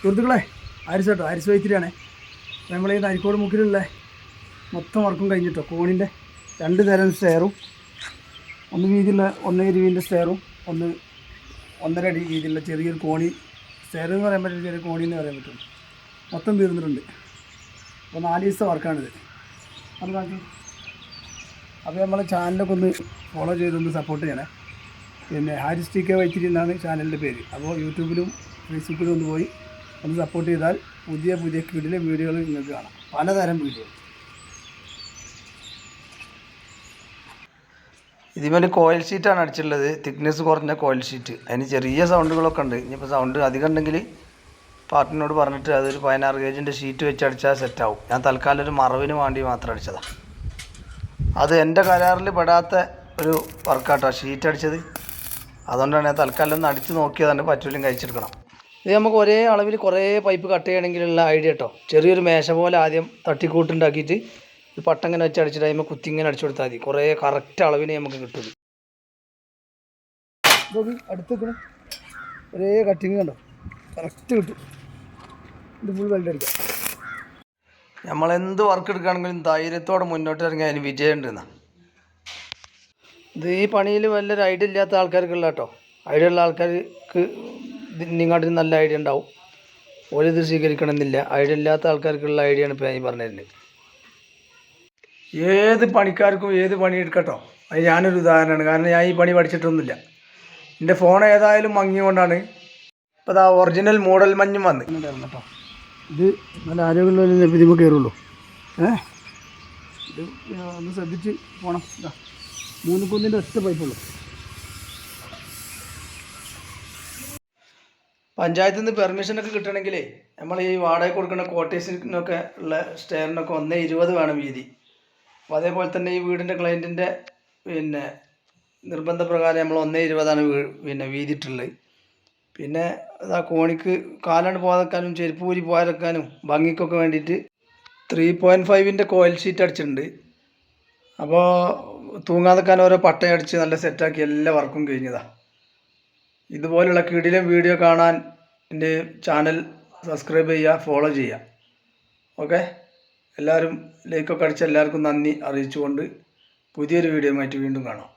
സുഹൃത്തുക്കളെ, ആരിസ് കേട്ടോ, ആരിസ് വൈത്തിരിയാണേ. നമ്മൾ ഈ നരിക്കോട് മുക്കിലുള്ള മൊത്തം വർക്കും കഴിഞ്ഞിട്ടോ. കോണിൻ്റെ 2 തരം സ്റ്റെയറും, ഒന്ന് വീതിയുള്ള 1 രൂപീൻ്റെ സ്റ്റെയറും, 1.5 അടി വീതിയുള്ള ചെറിയൊരു കോണി. സ്റ്റെയർ എന്ന് പറയാൻ പറ്റില്ല, ചെറിയ കോണി എന്ന് പറയാൻ പറ്റും. മൊത്തം തീർന്നിട്ടുണ്ട്. അപ്പോൾ 4 ദിവസത്തെ വർക്കാണിത്. അത് കാണിച്ചു. അപ്പോൾ നമ്മളെ ചാനലൊക്കെ ഒന്ന് ഫോളോ ചെയ്തൊന്ന് സപ്പോർട്ട് ചെയ്യണേ. പിന്നെ ഹാരിസ് ടി കെ വൈത്തിരി എന്നാണ് ചാനലിൻ്റെ പേര്. അപ്പോൾ യൂട്യൂബിലും ഫേസ്ബുക്കിലും ഒന്ന് പോയി ഒന്ന് സപ്പോർട്ട് ചെയ്താൽ പുതിയ കിടിലെ വീഡിയോകൾ നിങ്ങൾക്ക് കാണാം. പലതരം വീഡിയോകൾ. ഇതിമേൽ കോയിൽ ഷീറ്റാണ് അടിച്ചിട്ടുള്ളത്. തിക്നെസ് കുറഞ്ഞ കോയിൽ ഷീറ്റ്. അതിന് ചെറിയ സൗണ്ടുകളൊക്കെ ഉണ്ട്. ഇനിയിപ്പോൾ സൗണ്ട് അധികം ഉണ്ടെങ്കിൽ പാർട്ടിനോട് പറഞ്ഞിട്ട് അതൊരു 16 ഗേജിൻ്റെ ഷീറ്റ് വെച്ച് അടിച്ചാൽ സെറ്റാവും. ഞാൻ തൽക്കാലം ഒരു മറവിന് വേണ്ടി മാത്രം അടിച്ചതാണ്. അത് എൻ്റെ കരാറിൽ പെടാത്ത ഒരു വർക്കാട്ടോ ഷീറ്റ് അടിച്ചത്. അതുകൊണ്ടാണ് ഞാൻ തൽക്കാലം ഒന്ന് അടിച്ച് നോക്കിയതാണ്. പറ്റൂലും കഴിച്ചെടുക്കണം. ഇത് നമുക്ക് ഒരേ അളവിൽ കുറേ പൈപ്പ് കട്ട് ചെയ്യണമെങ്കിലുള്ള ഐഡിയ കേട്ടോ. ചെറിയൊരു മേശ പോലെ ആദ്യം തട്ടിക്കൂട്ടുണ്ടാക്കിയിട്ട് ഒരു പട്ടങ്ങനെ വെച്ച് അടിച്ചിട്ട് അതിമ്പോൾ കുത്തിങ്ങനെ അടിച്ചു കൊടുത്താൽ മതി. കുറേ കറക്റ്റ് അളവിന് നമുക്ക് കിട്ടും. അടുത്തേക്കണം, ഒരേ കട്ടിങ് കണ്ടോ, കറക്റ്റ് കിട്ടും. ഇത് ഫുൾ വെൽഡ് അടിക്കാം. നമ്മളെന്ത് വർക്ക് എടുക്കുകയാണെങ്കിലും ധൈര്യത്തോടെ മുന്നോട്ട് ഇറങ്ങി അതിന് വിജയം ഉണ്ടെന്നാണ്. ഇത് ഈ പണിയിൽ വല്ലൊരു ഐഡിയ ഇല്ലാത്ത ആൾക്കാർക്കുള്ള കേട്ടോ. ഐഡിയ ഉള്ള ആൾക്കാർക്ക് നിങ്ങളുടെ നല്ല ഐഡിയ ഉണ്ടാവും. ഓരിത് സ്വീകരിക്കണമെന്നില്ല. ഐഡിയ ഇല്ലാത്ത ആൾക്കാർക്കുള്ള ഐഡിയ ആണ് ഇപ്പോൾ ഞാൻ പറഞ്ഞിരുന്നത്. ഏത് പണിക്കാർക്കും ഏത് പണി എടുക്കട്ടോ. അത് ഞാനൊരു ഉദാഹരണമാണ്. കാരണം ഞാൻ ഈ പണി പഠിച്ചിട്ടൊന്നുമില്ല. എൻ്റെ ഫോൺ ഏതായാലും മങ്ങിക്കൊണ്ടാണ്. ഇപ്പോൾ അതാ ഒറിജിനൽ മൂടൽ മഞ്ഞും വന്ന് കേട്ടോ. ഇത് നല്ല ആരോഗ്യമുള്ള ഇതിമ്പോൾ കയറുള്ളൂ. ഇത് ഒന്ന് ശ്രദ്ധിച്ച് പോകണം. ഇതാ 3 കുന്നിൻ്റെ ഒറ്റ പൈപ്പുള്ളൂ. പഞ്ചായത്തിൽ നിന്ന് പെർമിഷനൊക്കെ കിട്ടണമെങ്കിലേ നമ്മൾ ഈ വാടക കൊടുക്കുന്ന ക്വാർട്ടേഴ്സിനൊക്കെ ഉള്ള സ്റ്റെയറിനൊക്കെ 1.20 വേണം വീതി. അപ്പോൾ അതേപോലെ തന്നെ ഈ വീടിൻ്റെ ക്ലയൻറ്റിൻ്റെ നിർബന്ധപ്രകാരം നമ്മൾ 1.20 വീതിയിട്ടുള്ളത്. പിന്നെ ആ കോണിക്ക് കാലാണ്ട് പോകാതെക്കാനും ചെരുപ്പ് ഊരി പോകാതെക്കാനും ഭംഗിക്കൊക്കെ വേണ്ടിയിട്ട് 3.5 കോയിൽ ഷീറ്റ് അടിച്ചിട്ടുണ്ട്. അപ്പോൾ തൂങ്ങാതെക്കാൻ ഓരോ പട്ടയടിച്ച് നല്ല സെറ്റാക്കി എല്ലാ വർക്കും കഴിഞ്ഞതാണ്. ഇതുപോലുള്ള കിടിലം വീഡിയോ കാണാൻ എൻ്റെ ചാനൽ സബ്സ്ക്രൈബ് ചെയ്യുക, ഫോളോ ചെയ്യുക. ഓക്കെ, എല്ലാവരും ലൈക്കൊക്കെ അടിച്ച് എല്ലാവർക്കും നന്ദി അറിയിച്ചുകൊണ്ട് പുതിയൊരു വീഡിയോ ആയിട്ട് വീണ്ടും കാണാം.